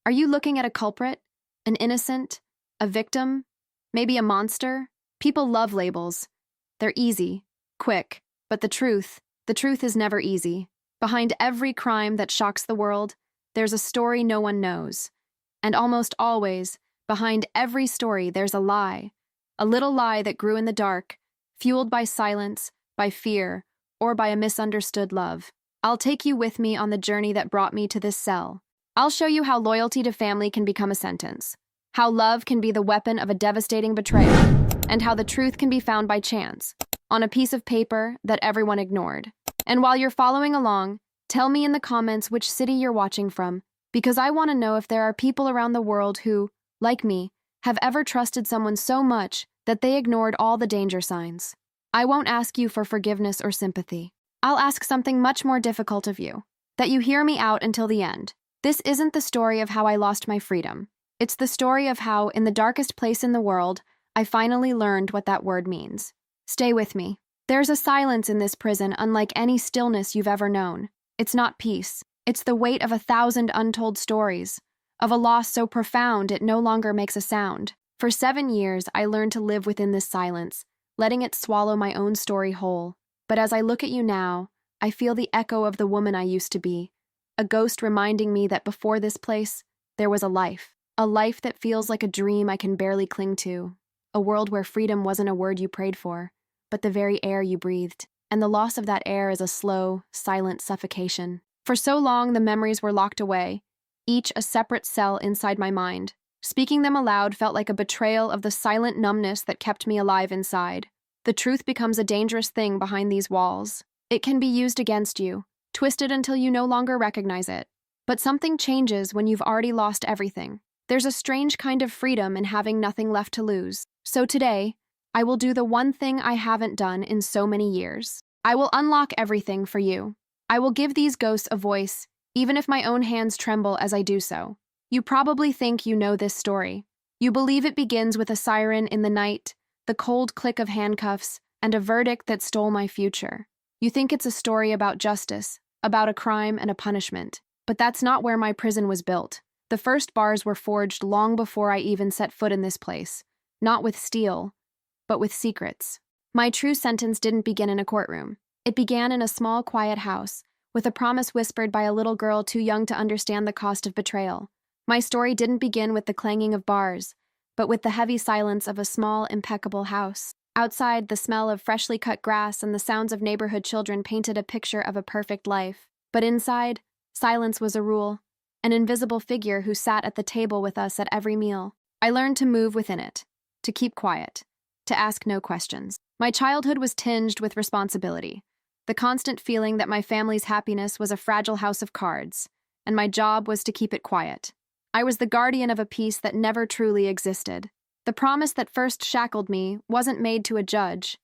Are you looking at a culprit? An innocent? A victim? Maybe a monster? People love labels. They're easy, quick, but the truth is never easy. Behind every crime that shocks the world, there's a story no one knows. And almost always, behind every story, there's a lie. A little lie that grew in the dark, fueled by silence, by fear, or by a misunderstood love. I'll take you with me on the journey that brought me to this cell. I'll show you how loyalty to family can become a sentence, how love can be the weapon of a devastating betrayal, and how the truth can be found by chance, on a piece of paper that everyone ignored. And while you're following along, tell me in the comments which city you're watching from, because I want to know if there are people around the world who, like me, have ever trusted someone so much that they ignored all the danger signs. I won't ask you for forgiveness or sympathy. I'll ask something much more difficult of you, that you hear me out until the end. This isn't the story of how I lost my freedom. It's the story of how, in the darkest place in the world, I finally learned what that word means. Stay with me. There's a silence in this prison unlike any stillness you've ever known. It's not peace. It's the weight of 1,000 untold stories, of a loss so profound it no longer makes a sound. For 7 years, I learned to live within this silence, letting it swallow my own story whole. But as I look at you now, I feel the echo of the woman I used to be, a ghost reminding me that before this place, there was a life that feels like a dream I can barely cling to, a world where freedom wasn't a word you prayed for, but the very air you breathed, and the loss of that air is a slow, silent suffocation. For so long, the memories were locked away, each a separate cell inside my mind. Speaking them aloud felt like a betrayal of the silent numbness that kept me alive inside. The truth becomes a dangerous thing behind these walls. It can be used against you, twisted until you no longer recognize it. But something changes when you've already lost everything. There's a strange kind of freedom in having nothing left to lose. So today, I will do the one thing I haven't done in so many years. I will unlock everything for you. I will give these ghosts a voice, even if my own hands tremble as I do so. You probably think you know this story. You believe it begins with a siren in the night, the cold click of handcuffs, and a verdict that stole my future. You think it's a story about justice, about a crime and a punishment. But that's not where my prison was built. The first bars were forged long before I even set foot in this place. Not with steel, but with secrets. My true sentence didn't begin in a courtroom. It began in a small, quiet house, with a promise whispered by a little girl too young to understand the cost of betrayal. My story didn't begin with the clanging of bars, but with the heavy silence of a small, impeccable house. Outside, the smell of freshly cut grass and the sounds of neighborhood children painted a picture of a perfect life. But inside, silence was a rule, an invisible figure who sat at the table with us at every meal. I learned to move within it, to keep quiet, to ask no questions. My childhood was tinged with responsibility, the constant feeling that my family's happiness was a fragile house of cards, and my job was to keep it quiet. I was the guardian of a peace that never truly existed. The promise that first shackled me wasn't made to a judge.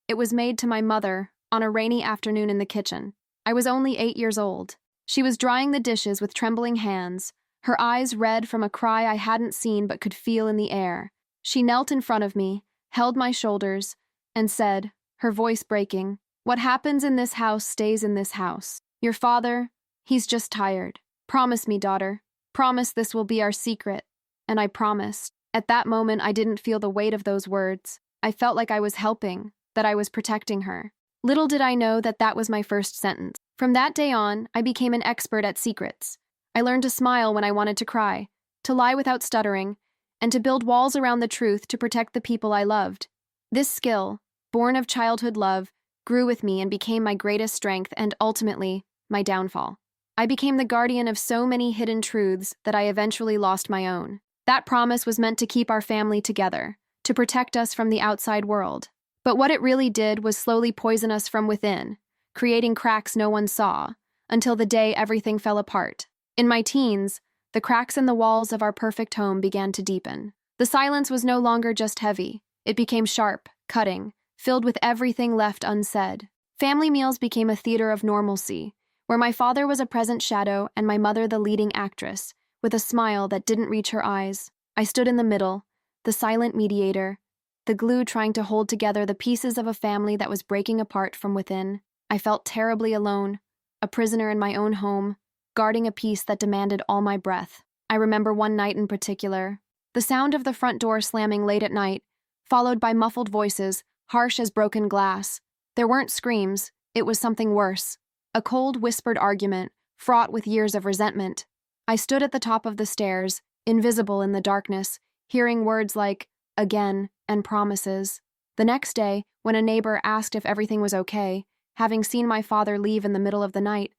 It was made to my mother on a rainy afternoon in the kitchen. I was only 8 years old. She was drying the dishes with trembling hands, her eyes red from a cry I hadn't seen but could feel in the air. She knelt in front of me, held my shoulders, and said, her voice breaking, "What happens in this house stays in this house. Your father, he's just tired. Promise me, daughter. Promise this will be our secret." And I promised. At that moment, I didn't feel the weight of those words. I felt like I was helping, that I was protecting her. Little did I know that that was my first sentence. From that day on, I became an expert at secrets. I learned to smile when I wanted to cry, to lie without stuttering, and to build walls around the truth to protect the people I loved. This skill, born of childhood love, grew with me and became my greatest strength and, ultimately, my downfall. I became the guardian of so many hidden truths that I eventually lost my own. That promise was meant to keep our family together, to protect us from the outside world. But what it really did was slowly poison us from within, creating cracks no one saw, until the day everything fell apart. In my teens, the cracks in the walls of our perfect home began to deepen. The silence was no longer just heavy. It became sharp, cutting, filled with everything left unsaid. Family meals became a theater of normalcy, where my father was a present shadow and my mother the leading actress, with a smile that didn't reach her eyes. I stood in the middle, the silent mediator, the glue trying to hold together the pieces of a family that was breaking apart from within. I felt terribly alone, a prisoner in my own home, guarding a peace that demanded all my breath. I remember one night in particular. The sound of the front door slamming late at night, followed by muffled voices, harsh as broken glass. There weren't screams, it was something worse. A cold, whispered argument, fraught with years of resentment. I stood at the top of the stairs, invisible in the darkness, hearing words like, again, and promises. The next day, when a neighbor asked if everything was okay, having seen my father leave in the middle of the night,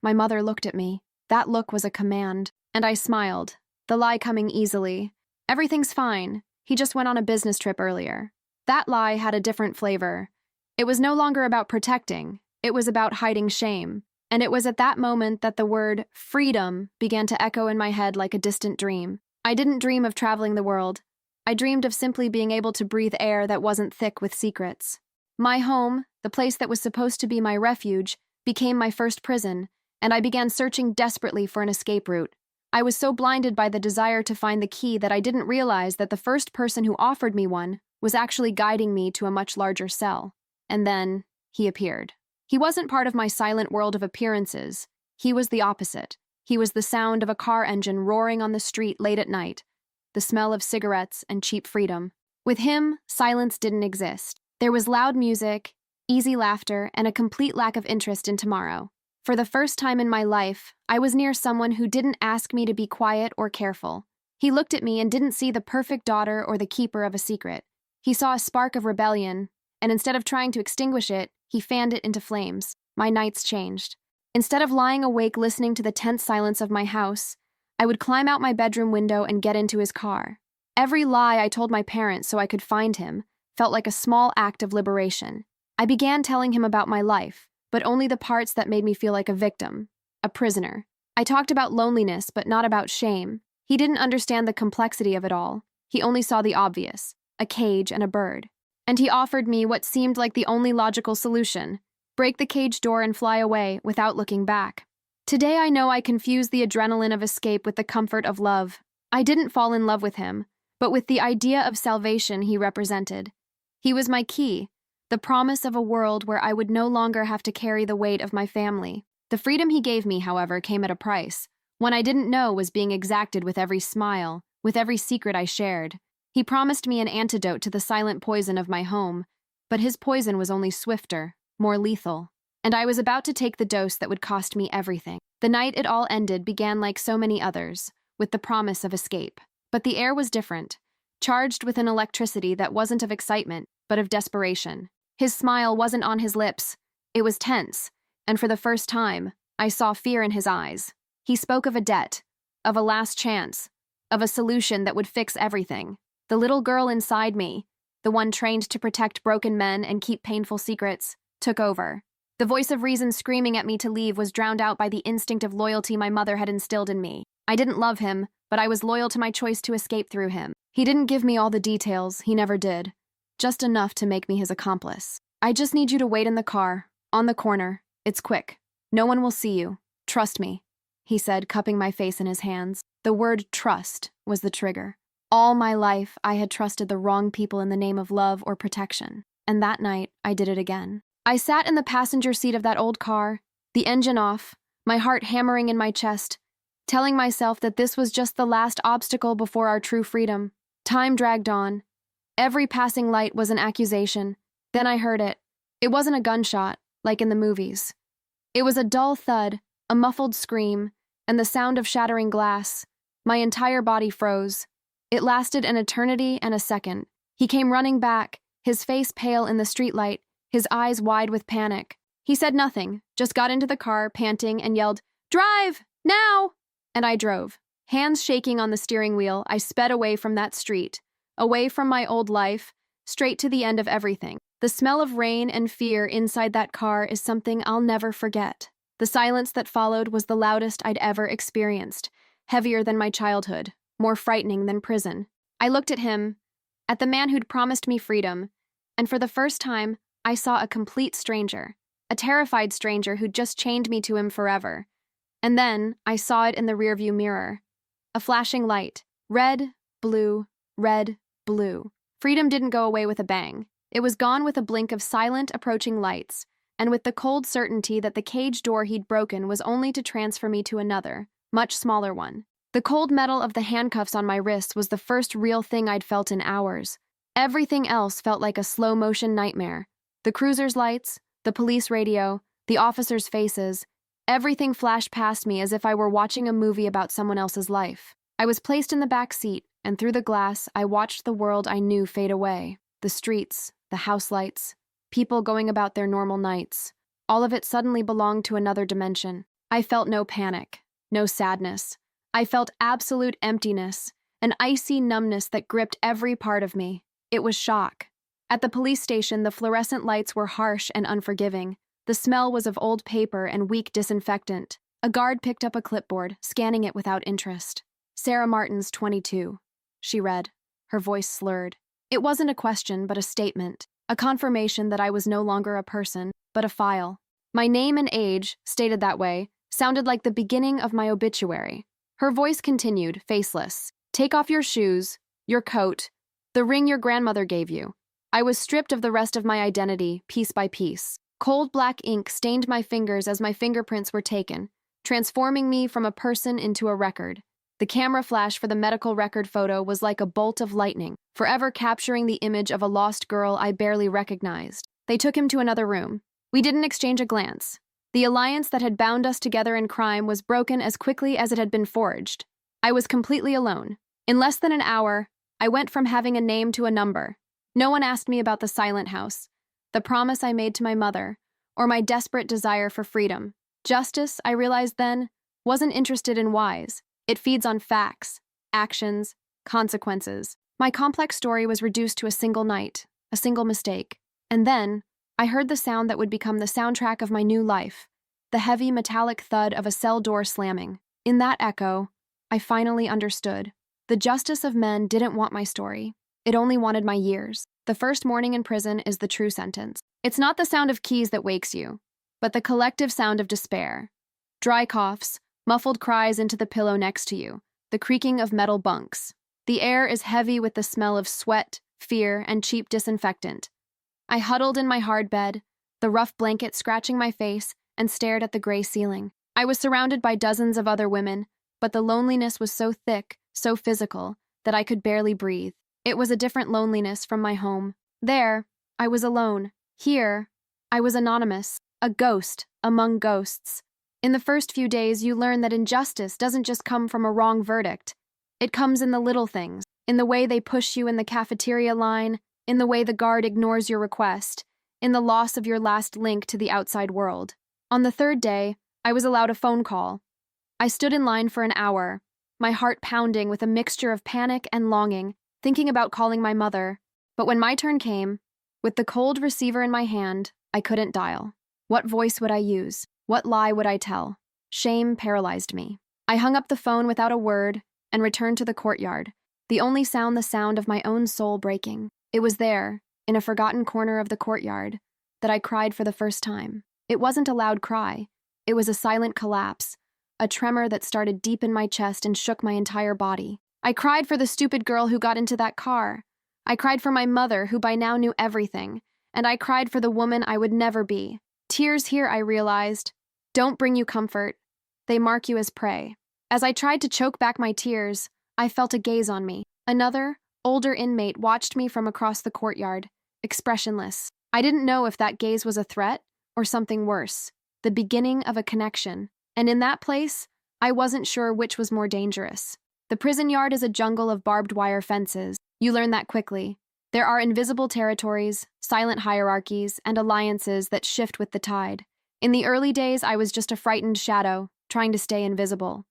my mother looked at me. That look was a command, and I smiled, the lie coming easily. Everything's fine. He just went on a business trip earlier. That lie had a different flavor. It was no longer about protecting. It was about hiding shame. And it was at that moment that the word freedom began to echo in my head like a distant dream. I didn't dream of traveling the world. I dreamed of simply being able to breathe air that wasn't thick with secrets. My home, the place that was supposed to be my refuge, became my first prison, and I began searching desperately for an escape route. I was so blinded by the desire to find the key that I didn't realize that the first person who offered me one was actually guiding me to a much larger cell. And then, he appeared. He wasn't part of my silent world of appearances. He was the opposite. He was the sound of a car engine roaring on the street late at night, the smell of cigarettes and cheap freedom. With him, silence didn't exist. There was loud music, easy laughter, and a complete lack of interest in tomorrow. For the first time in my life, I was near someone who didn't ask me to be quiet or careful. He looked at me and didn't see the perfect daughter or the keeper of a secret. He saw a spark of rebellion, and instead of trying to extinguish it, he fanned it into flames. My nights changed. Instead of lying awake listening to the tense silence of my house, I would climb out my bedroom window and get into his car. Every lie I told my parents so I could find him felt like a small act of liberation. I began telling him about my life, but only the parts that made me feel like a victim, a prisoner. I talked about loneliness, but not about shame. He didn't understand the complexity of it all. He only saw the obvious, a cage and a bird. And he offered me what seemed like the only logical solution: break the cage door and fly away without looking back. Today I know I confused the adrenaline of escape with the comfort of love. I didn't fall in love with him, but with the idea of salvation he represented. He was my key, the promise of a world where I would no longer have to carry the weight of my family. The freedom he gave me, however, came at a price. One I didn't know was being exacted with every smile, with every secret I shared. He promised me an antidote to the silent poison of my home, but his poison was only swifter, more lethal. And I was about to take the dose that would cost me everything. The night it all ended began like so many others, with the promise of escape. But the air was different, charged with an electricity that wasn't of excitement, but of desperation. His smile wasn't on his lips. It was tense, and for the first time, I saw fear in his eyes. He spoke of a debt, of a last chance, of a solution that would fix everything. The little girl inside me, the one trained to protect broken men and keep painful secrets, took over. The voice of reason screaming at me to leave was drowned out by the instinct of loyalty my mother had instilled in me. I didn't love him, but I was loyal to my choice to escape through him. He didn't give me all the details, he never did. Just enough to make me his accomplice. I just need you to wait in the car, on the corner. It's quick. No one will see you. Trust me, he said, cupping my face in his hands. The word trust was the trigger. All my life, I had trusted the wrong people in the name of love or protection. And that night, I did it again. I sat in the passenger seat of that old car, the engine off, my heart hammering in my chest, telling myself that this was just the last obstacle before our true freedom. Time dragged on. Every passing light was an accusation. Then I heard it. It wasn't a gunshot, like in the movies. It was a dull thud, a muffled scream, and the sound of shattering glass. My entire body froze. It lasted an eternity and a second. He came running back, his face pale in the streetlight, his eyes wide with panic. He said nothing, just got into the car, panting, and yelled, "Drive! Now!" And I drove. Hands shaking on the steering wheel, I sped away from that street, away from my old life, straight to the end of everything. The smell of rain and fear inside that car is something I'll never forget. The silence that followed was the loudest I'd ever experienced, heavier than my childhood, more frightening than prison. I looked at him, at the man who'd promised me freedom, and for the first time, I saw a complete stranger, a terrified stranger who'd just chained me to him forever. And then I saw it in the rearview mirror. A flashing light. Red, blue, red, blue. Freedom didn't go away with a bang. It was gone with a blink of silent, approaching lights, and with the cold certainty that the cage door he'd broken was only to transfer me to another, much smaller one. The cold metal of the handcuffs on my wrists was the first real thing I'd felt in hours. Everything else felt like a slow-motion nightmare. The cruiser's lights, the police radio, the officers' faces, everything flashed past me as if I were watching a movie about someone else's life. I was placed in the back seat, and through the glass, I watched the world I knew fade away. The streets, the house lights, people going about their normal nights. All of it suddenly belonged to another dimension. I felt no panic, no sadness. I felt absolute emptiness, an icy numbness that gripped every part of me. It was shock. At the police station, the fluorescent lights were harsh and unforgiving. The smell was of old paper and weak disinfectant. A guard picked up a clipboard, scanning it without interest. "Sarah Martins, 22. She read, her voice slurred. It wasn't a question, but a statement, a confirmation that I was no longer a person, but a file. My name and age, stated that way, sounded like the beginning of my obituary. Her voice continued, faceless. "Take off your shoes, your coat, the ring your grandmother gave you." I was stripped of the rest of my identity, piece by piece. Cold black ink stained my fingers as my fingerprints were taken, transforming me from a person into a record. The camera flash for the medical record photo was like a bolt of lightning, forever capturing the image of a lost girl I barely recognized. They took him to another room. We didn't exchange a glance. The alliance that had bound us together in crime was broken as quickly as it had been forged. I was completely alone. In less than an hour, I went from having a name to a number. No one asked me about the silent house, the promise I made to my mother, or my desperate desire for freedom. Justice, I realized then, wasn't interested in whys. It feeds on facts, actions, consequences. My complex story was reduced to a single night, a single mistake. And then, I heard the sound that would become the soundtrack of my new life, the heavy metallic thud of a cell door slamming. In that echo, I finally understood. The justice of men didn't want my story. It only wanted my years. The first morning in prison is the true sentence. It's not the sound of keys that wakes you, but the collective sound of despair. Dry coughs, muffled cries into the pillow next to you, the creaking of metal bunks. The air is heavy with the smell of sweat, fear, and cheap disinfectant. I huddled in my hard bed, the rough blanket scratching my face, and stared at the gray ceiling. I was surrounded by dozens of other women, but the loneliness was so thick, so physical, that I could barely breathe. It was a different loneliness from my home. There, I was alone. Here, I was anonymous, a ghost among ghosts. In the first few days, you learn that injustice doesn't just come from a wrong verdict. It comes in the little things, in the way they push you in the cafeteria line, in the way the guard ignores your request, in the loss of your last link to the outside world. On the third day, I was allowed a phone call. I stood in line for an hour, my heart pounding with a mixture of panic and longing, thinking about calling my mother. But when my turn came, with the cold receiver in my hand, I couldn't dial. What voice would I use? What lie would I tell? Shame paralyzed me. I hung up the phone without a word and returned to the courtyard, the only sound the sound of my own soul breaking. It was there, in a forgotten corner of the courtyard, that I cried for the first time. It wasn't a loud cry. It was a silent collapse, a tremor that started deep in my chest and shook my entire body. I cried for the stupid girl who got into that car. I cried for my mother, who by now knew everything. And I cried for the woman I would never be. Tears here, I realized, don't bring you comfort. They mark you as prey. As I tried to choke back my tears, I felt a gaze on me. Another, older inmate watched me from across the courtyard, expressionless. I didn't know if that gaze was a threat or something worse, the beginning of a connection. And in that place, I wasn't sure which was more dangerous. The prison yard is a jungle of barbed wire fences. You learn that quickly. There are invisible territories, silent hierarchies, and alliances that shift with the tide. In the early days, I was just a frightened shadow, trying to stay invisible.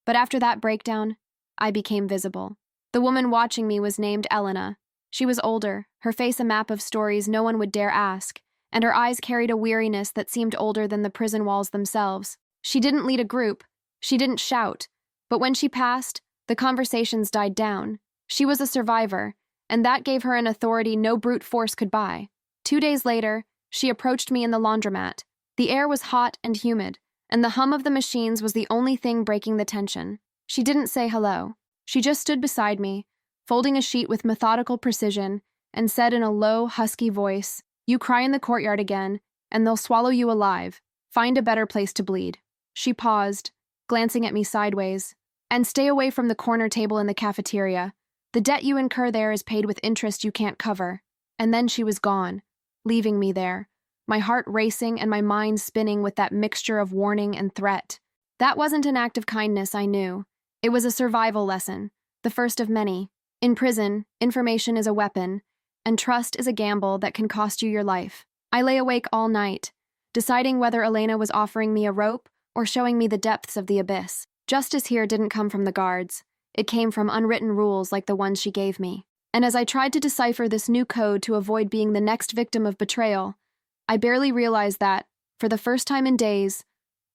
But after that breakdown, I became visible. The woman watching me was named Elena. She was older, her face a map of stories no one would dare ask, and her eyes carried a weariness that seemed older than the prison walls themselves. She didn't lead a group, she didn't shout, but when she passed, the conversations died down. She was a survivor, and that gave her an authority no brute force could buy. 2 days later, she approached me in the laundromat. The air was hot and humid, and the hum of the machines was the only thing breaking the tension. She didn't say hello. She just stood beside me, folding a sheet with methodical precision, and said in a low, husky voice, "You cry in the courtyard again, and they'll swallow you alive. Find a better place to bleed." She paused, glancing at me sideways, And stay away from the corner table in the cafeteria. The debt you incur there is paid with interest you can't cover. And then she was gone, leaving me there, my heart racing and my mind spinning with that mixture of warning and threat. That wasn't an act of kindness, I knew. It was a survival lesson, the first of many. In prison, information is a weapon, and trust is a gamble that can cost you your life. I lay awake all night, deciding whether Elena was offering me a rope or showing me the depths of the abyss. Justice here didn't come from the guards. It came from unwritten rules like the ones she gave me. And as I tried to decipher this new code to avoid being the next victim of betrayal, I barely realized that, for the first time in days,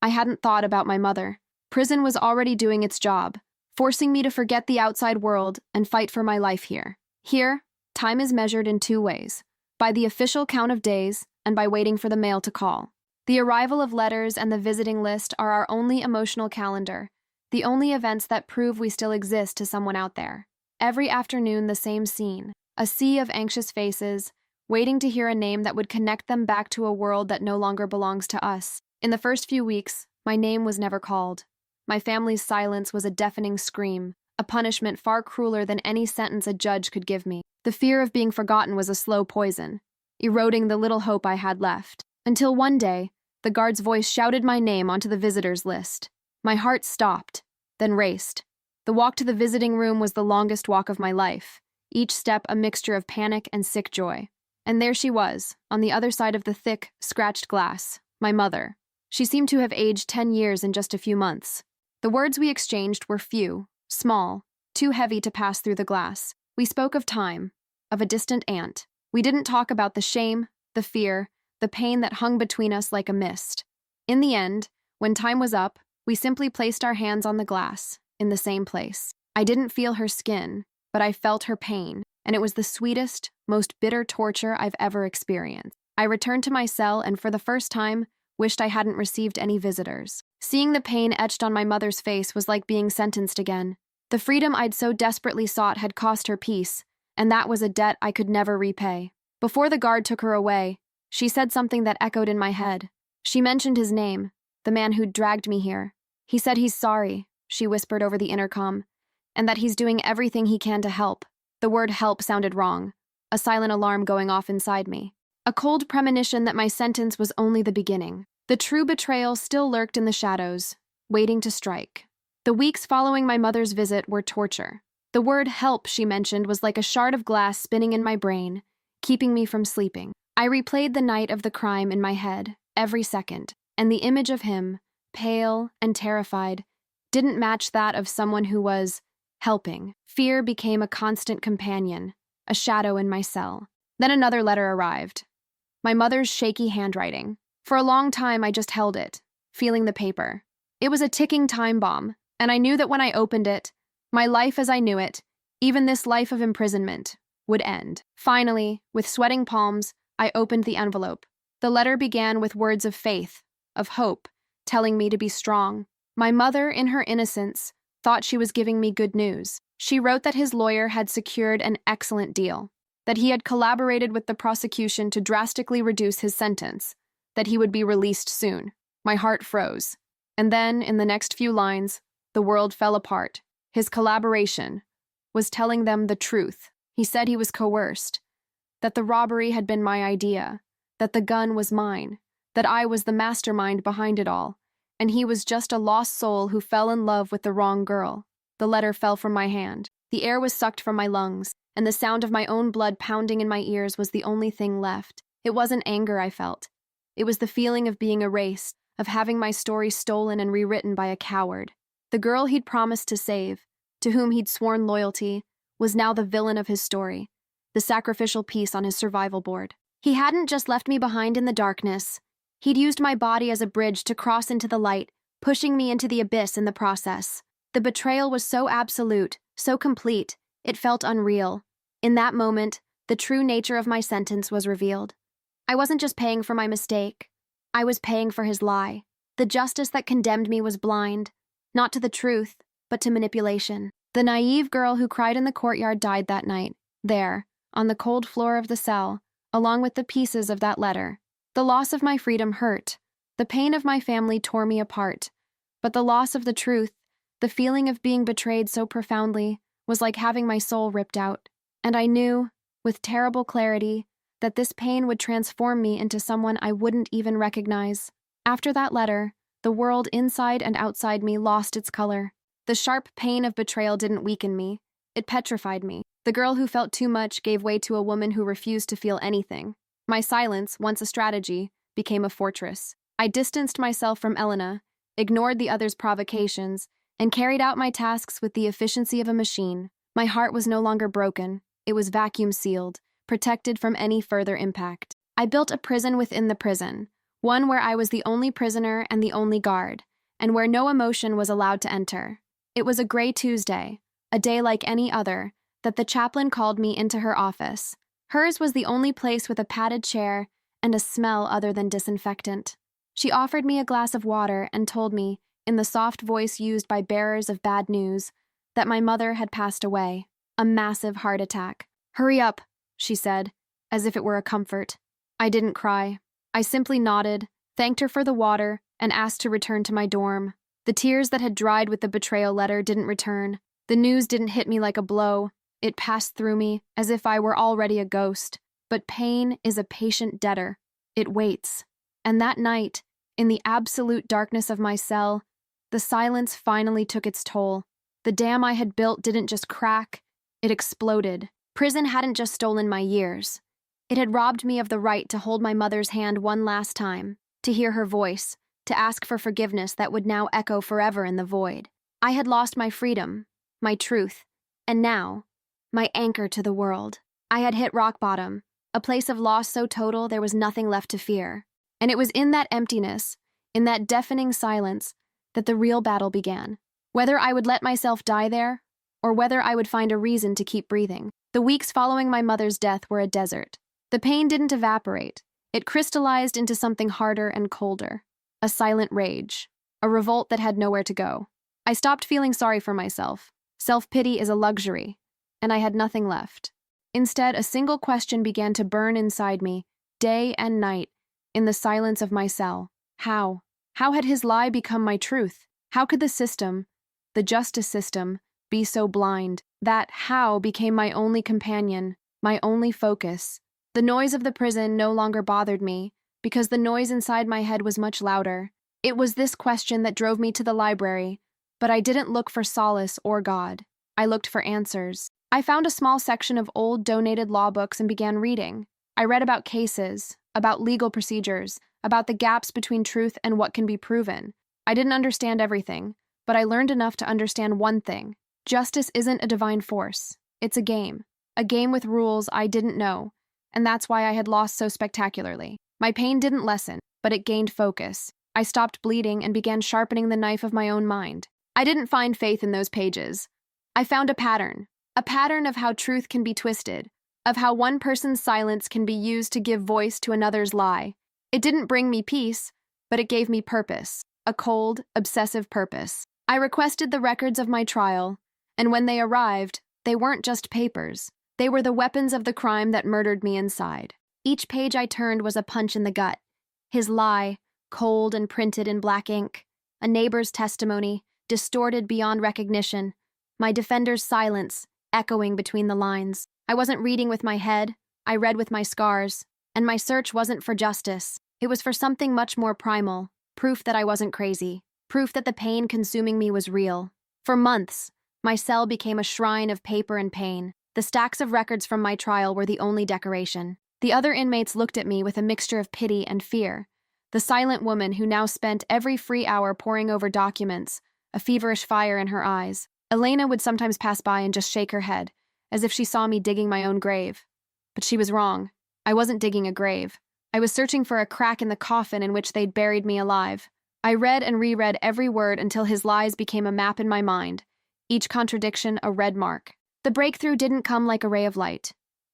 I hadn't thought about my mother. Prison was already doing its job, forcing me to forget the outside world and fight for my life here. Here, time is measured in two ways: by the official count of days and by waiting for the mail to call. The arrival of letters and the visiting list are our only emotional calendar, the only events that prove we still exist to someone out there. Every afternoon, the same scene: a sea of anxious faces, waiting to hear a name that would connect them back to a world that no longer belongs to us. In the first few weeks, my name was never called. My family's silence was a deafening scream, a punishment far crueler than any sentence a judge could give me. The fear of being forgotten was a slow poison, eroding the little hope I had left. Until one day, the guard's voice shouted my name onto the visitors list. My heart stopped, then raced. The walk to the visiting room was the longest walk of my life, each step a mixture of panic and sick joy. And there she was, on the other side of the thick, scratched glass, my mother. She seemed to have aged 10 years in just a few months. The words we exchanged were few, small, too heavy to pass through the glass. We spoke of time, of a distant aunt. We didn't talk about the shame, the fear, the pain that hung between us like a mist. In the end, when time was up, we simply placed our hands on the glass, in the same place. I didn't feel her skin, but I felt her pain, and it was the sweetest, most bitter torture I've ever experienced. I returned to my cell and for the first time, wished I hadn't received any visitors. Seeing the pain etched on my mother's face was like being sentenced again. The freedom I'd so desperately sought had cost her peace, and that was a debt I could never repay. Before the guard took her away, she said something that echoed in my head. She mentioned his name, the man who'd dragged me here. He said he's sorry, she whispered over the intercom, and that he's doing everything he can to help. The word help sounded wrong, a silent alarm going off inside me. A cold premonition that my sentence was only the beginning. The true betrayal still lurked in the shadows, waiting to strike. The weeks following my mother's visit were torture. The word help she mentioned was like a shard of glass spinning in my brain, keeping me from sleeping. I replayed the night of the crime in my head, every second, and the image of him, pale and terrified, didn't match that of someone who was helping. Fear became a constant companion, a shadow in my cell. Then another letter arrived. My mother's shaky handwriting. For a long time, I just held it, feeling the paper. It was a ticking time bomb, and I knew that when I opened it, my life as I knew it, even this life of imprisonment, would end. Finally, with sweating palms, I opened the envelope. The letter began with words of faith, of hope, telling me to be strong. My mother, in her innocence, thought she was giving me good news. She wrote that his lawyer had secured an excellent deal, that he had collaborated with the prosecution to drastically reduce his sentence, that he would be released soon. My heart froze. And then, in the next few lines, the world fell apart. His collaboration was telling them the truth. He said he was coerced, that the robbery had been my idea, that the gun was mine, that I was the mastermind behind it all, and he was just a lost soul who fell in love with the wrong girl. The letter fell from my hand. The air was sucked from my lungs, and the sound of my own blood pounding in my ears was the only thing left. It wasn't anger I felt. It was the feeling of being erased, of having my story stolen and rewritten by a coward. The girl he'd promised to save, to whom he'd sworn loyalty, was now the villain of his story, the sacrificial piece on his survival board. He hadn't just left me behind in the darkness. He'd used my body as a bridge to cross into the light, pushing me into the abyss in the process. The betrayal was so absolute, so complete, it felt unreal. In that moment, the true nature of my sentence was revealed. I wasn't just paying for my mistake. I was paying for his lie. The justice that condemned me was blind, not to the truth, but to manipulation. The naive girl who cried in the courtyard died that night, there, on the cold floor of the cell, along with the pieces of that letter. The loss of my freedom hurt. The pain of my family tore me apart. But the loss of the truth, The feeling of being betrayed so profoundly was like having my soul ripped out. And I knew, with terrible clarity, that this pain would transform me into someone I wouldn't even recognize. After that letter, the world inside and outside me lost its color. The sharp pain of betrayal didn't weaken me. It petrified me. The girl who felt too much gave way to a woman who refused to feel anything. My silence, once a strategy, became a fortress. I distanced myself from Elena, ignored the other's provocations, and carried out my tasks with the efficiency of a machine. My heart was no longer broken. It was vacuum-sealed, protected from any further impact. I built a prison within the prison, one where I was the only prisoner and the only guard, and where no emotion was allowed to enter. It was a gray Tuesday, a day like any other, that the chaplain called me into her office. Hers was the only place with a padded chair and a smell other than disinfectant. She offered me a glass of water and told me, in the soft voice used by bearers of bad news, that my mother had passed away, a massive heart attack. "Hurry up," she said, as if it were a comfort. I didn't cry. I simply nodded, thanked her for the water, and asked to return to my dorm. The tears that had dried with the betrayal letter didn't return. The news didn't hit me like a blow. It passed through me, as if I were already a ghost. But pain is a patient debtor. It waits. And that night, in the absolute darkness of my cell, the silence finally took its toll. The dam I had built didn't just crack, it exploded. Prison hadn't just stolen my years. It had robbed me of the right to hold my mother's hand one last time, to hear her voice, to ask for forgiveness that would now echo forever in the void. I had lost my freedom, my truth, and now, my anchor to the world. I had hit rock bottom, a place of loss so total there was nothing left to fear. And it was in that emptiness, in that deafening silence, that the real battle began. Whether I would let myself die there, or whether I would find a reason to keep breathing. The weeks following my mother's death were a desert. The pain didn't evaporate. It crystallized into something harder and colder. A silent rage. A revolt that had nowhere to go. I stopped feeling sorry for myself. Self-pity is a luxury, and I had nothing left. Instead, a single question began to burn inside me, day and night, in the silence of my cell. How? How had his lie become my truth? How could the system, the justice system, be so blind? That how became my only companion, my only focus. The noise of the prison no longer bothered me, because the noise inside my head was much louder. It was this question that drove me to the library, but I didn't look for solace or God. I looked for answers. I found a small section of old donated law books and began reading. I read about cases, about legal procedures, about the gaps between truth and what can be proven. I didn't understand everything, but I learned enough to understand one thing. Justice isn't a divine force. It's a game with rules I didn't know, and that's why I had lost so spectacularly. My pain didn't lessen, but it gained focus. I stopped bleeding and began sharpening the knife of my own mind. I didn't find faith in those pages. I found a pattern of how truth can be twisted, of how one person's silence can be used to give voice to another's lie. It didn't bring me peace, but it gave me purpose, a cold, obsessive purpose. I requested the records of my trial, and when they arrived, they weren't just papers. They were the weapons of the crime that murdered me inside. Each page I turned was a punch in the gut. His lie, cold and printed in black ink. A neighbor's testimony, distorted beyond recognition. My defender's silence, echoing between the lines. I wasn't reading with my head, I read with my scars. And my search wasn't for justice. It was for something much more primal. Proof that I wasn't crazy. Proof that the pain consuming me was real. For months, my cell became a shrine of paper and pain. The stacks of records from my trial were the only decoration. The other inmates looked at me with a mixture of pity and fear. The silent woman who now spent every free hour poring over documents, a feverish fire in her eyes. Elena would sometimes pass by and just shake her head, as if she saw me digging my own grave. But she was wrong. I wasn't digging a grave. I was searching for a crack in the coffin in which they'd buried me alive. I read and reread every word until his lies became a map in my mind, each contradiction a red mark. The breakthrough didn't come like a ray of light.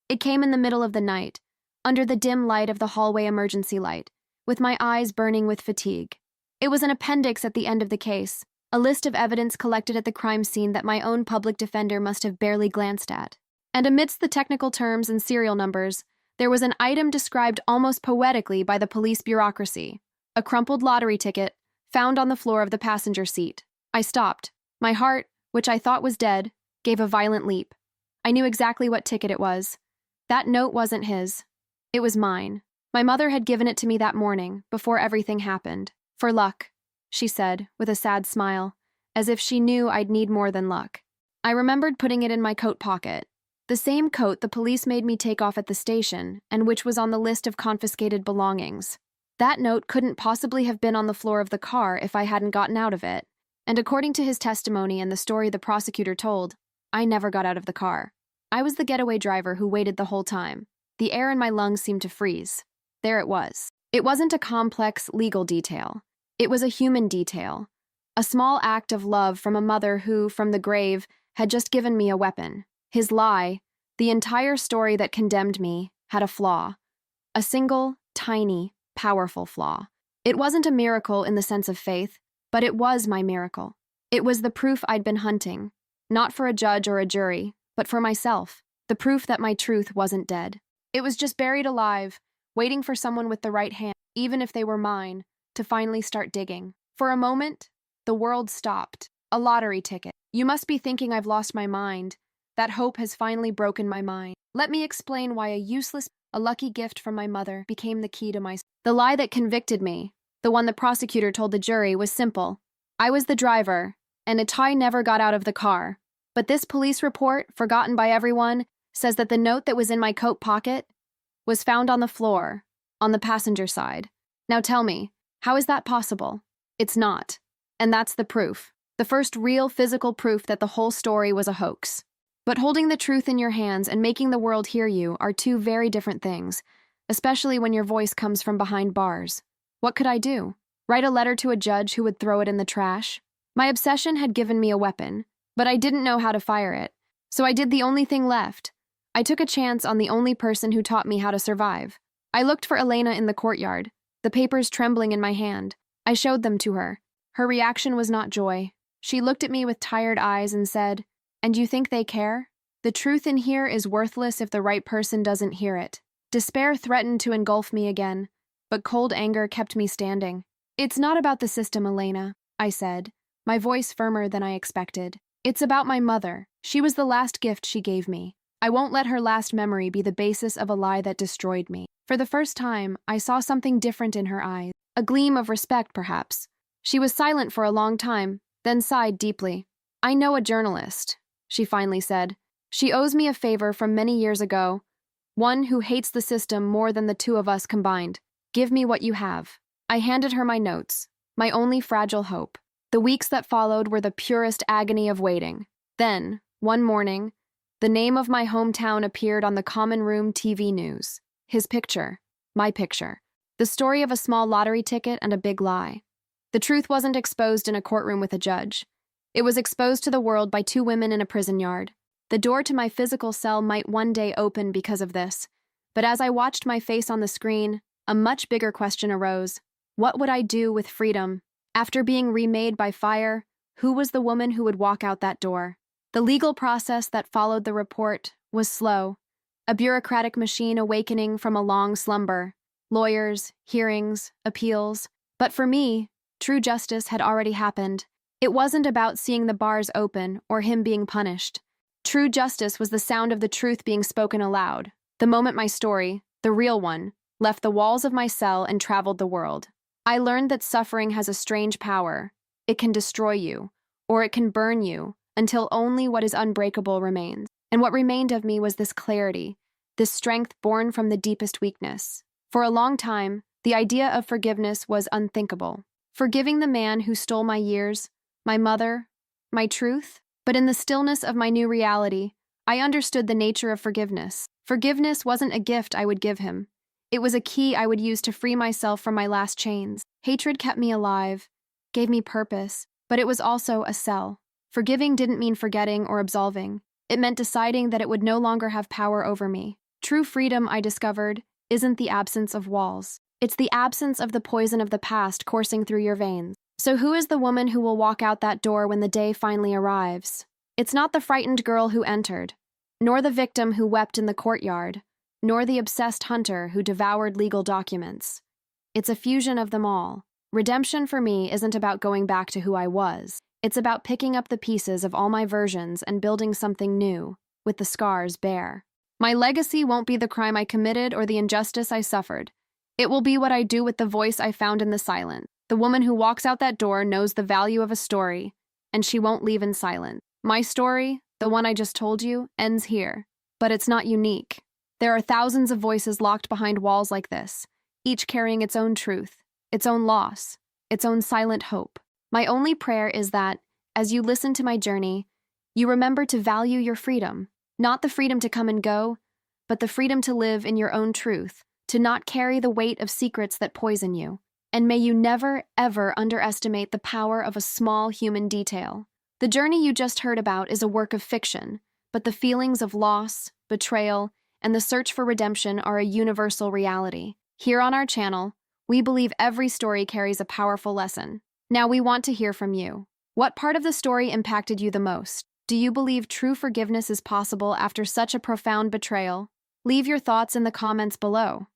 It came in the middle of the night, under the dim light of the hallway emergency light, with my eyes burning with fatigue. It was an appendix at the end of the case, a list of evidence collected at the crime scene that my own public defender must have barely glanced at. And amidst the technical terms and serial numbers, there was an item described almost poetically by the police bureaucracy, a crumpled lottery ticket found on the floor of the passenger seat. I stopped, My heart, which I thought was dead, gave a violent leap. I knew exactly what ticket it was. That note wasn't his. It was mine. My mother had given it to me that morning, before everything happened. For luck, she said, with a sad smile, as if she knew I'd need more than luck. I remembered putting it in my coat pocket, the same coat the police made me take off at the station, and which was on the list of confiscated belongings. That note couldn't possibly have been on the floor of the car if I hadn't gotten out of it. And according to his testimony and the story the prosecutor told, I never got out of the car. I was the getaway driver who waited the whole time. The air in my lungs seemed to freeze. There it was. It wasn't a complex legal detail. It was a human detail. A small act of love from a mother who, from the grave, had just given me a weapon. His lie, the entire story that condemned me, had a flaw. A single, tiny, powerful flaw. It wasn't a miracle in the sense of faith, but it was my miracle. It was the proof I'd been hunting, not for a judge or a jury, but for myself, the proof that my truth wasn't dead. It was just buried alive, waiting for someone with the right hand, even if they were mine, to finally start digging. For a moment, the world stopped. A lottery ticket. You must be thinking I've lost my mind. That hope has finally broken my mind. Let me explain why a lucky gift from my mother became the key to my... The lie that convicted me, the one the prosecutor told the jury, was simple. I was the driver, and Itai never got out of the car. But this police report, forgotten by everyone, says that the note that was in my coat pocket was found on the floor, on the passenger side. Now tell me, how is that possible? It's not. And that's the proof. The first real physical proof that the whole story was a hoax. But holding the truth in your hands and making the world hear you are two very different things, especially when your voice comes from behind bars. What could I do? Write a letter to a judge who would throw it in the trash? My obsession had given me a weapon, but I didn't know how to fire it. So I did the only thing left. I took a chance on the only person who taught me how to survive. I looked for Elena in the courtyard, the papers trembling in my hand. I showed them to her. Her reaction was not joy. She looked at me with tired eyes and said, "And you think they care? The truth in here is worthless if the right person doesn't hear it." Despair threatened to engulf me again, but cold anger kept me standing. "It's not about the system, Elena," I said, my voice firmer than I expected. "It's about my mother. She was the last gift she gave me. I won't let her last memory be the basis of a lie that destroyed me." For the first time, I saw something different in her eyes. A gleam of respect, perhaps. She was silent for a long time, then sighed deeply. "I know a journalist," she finally said. "She owes me a favor from many years ago, one who hates the system more than the two of us combined. Give me what you have." I handed her my notes, my only fragile hope. The weeks that followed were the purest agony of waiting. Then, one morning, the name of my hometown appeared on the common room TV news. His picture, my picture. The story of a small lottery ticket and a big lie. The truth wasn't exposed in a courtroom with a judge. It was exposed to the world by two women in a prison yard. The door to my physical cell might one day open because of this, but as I watched my face on the screen, a much bigger question arose. What would I do with freedom? After being remade by fire, who was the woman who would walk out that door? The legal process that followed the report was slow, a bureaucratic machine awakening from a long slumber. Lawyers, hearings, appeals. But for me, true justice had already happened. It wasn't about seeing the bars open or him being punished. True justice was the sound of the truth being spoken aloud, the moment my story, the real one, left the walls of my cell and traveled the world. I learned that suffering has a strange power. It can destroy you, or it can burn you, until only what is unbreakable remains. And what remained of me was this clarity, this strength born from the deepest weakness. For a long time, the idea of forgiveness was unthinkable. Forgiving the man who stole my years, my mother, my truth. But in the stillness of my new reality, I understood the nature of forgiveness. Forgiveness wasn't a gift I would give him. It was a key I would use to free myself from my last chains. Hatred kept me alive, gave me purpose, but it was also a cell. Forgiving didn't mean forgetting or absolving. It meant deciding that it would no longer have power over me. True freedom, I discovered, isn't the absence of walls. It's the absence of the poison of the past coursing through your veins. So who is the woman who will walk out that door when the day finally arrives? It's not the frightened girl who entered, nor the victim who wept in the courtyard, nor the obsessed hunter who devoured legal documents. It's a fusion of them all. Redemption for me isn't about going back to who I was. It's about picking up the pieces of all my versions and building something new, with the scars bare. My legacy won't be the crime I committed or the injustice I suffered. It will be what I do with the voice I found in the silence. The woman who walks out that door knows the value of a story, and she won't leave in silence. My story, the one I just told you, ends here. But it's not unique. There are thousands of voices locked behind walls like this, each carrying its own truth, its own loss, its own silent hope. My only prayer is that, as you listen to my journey, you remember to value your freedom, not the freedom to come and go, but the freedom to live in your own truth, to not carry the weight of secrets that poison you. And may you never, ever underestimate the power of a small human detail. The journey you just heard about is a work of fiction, but the feelings of loss, betrayal, and the search for redemption are a universal reality. Here on our channel, we believe every story carries a powerful lesson. Now we want to hear from you. What part of the story impacted you the most? Do you believe true forgiveness is possible after such a profound betrayal? Leave your thoughts in the comments below.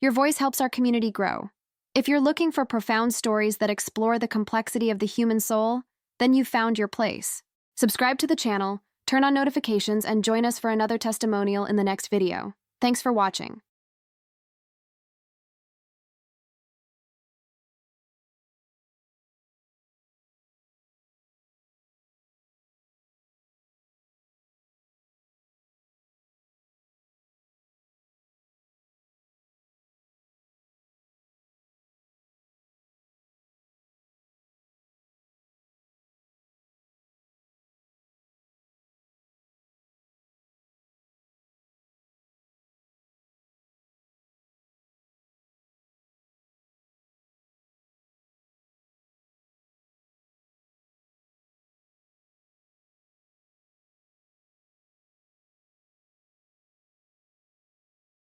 Your voice helps our community grow. If you're looking for profound stories that explore the complexity of the human soul, then you've found your place. Subscribe to the channel, turn on notifications, and join us for another testimonial in the next video. Thanks for watching.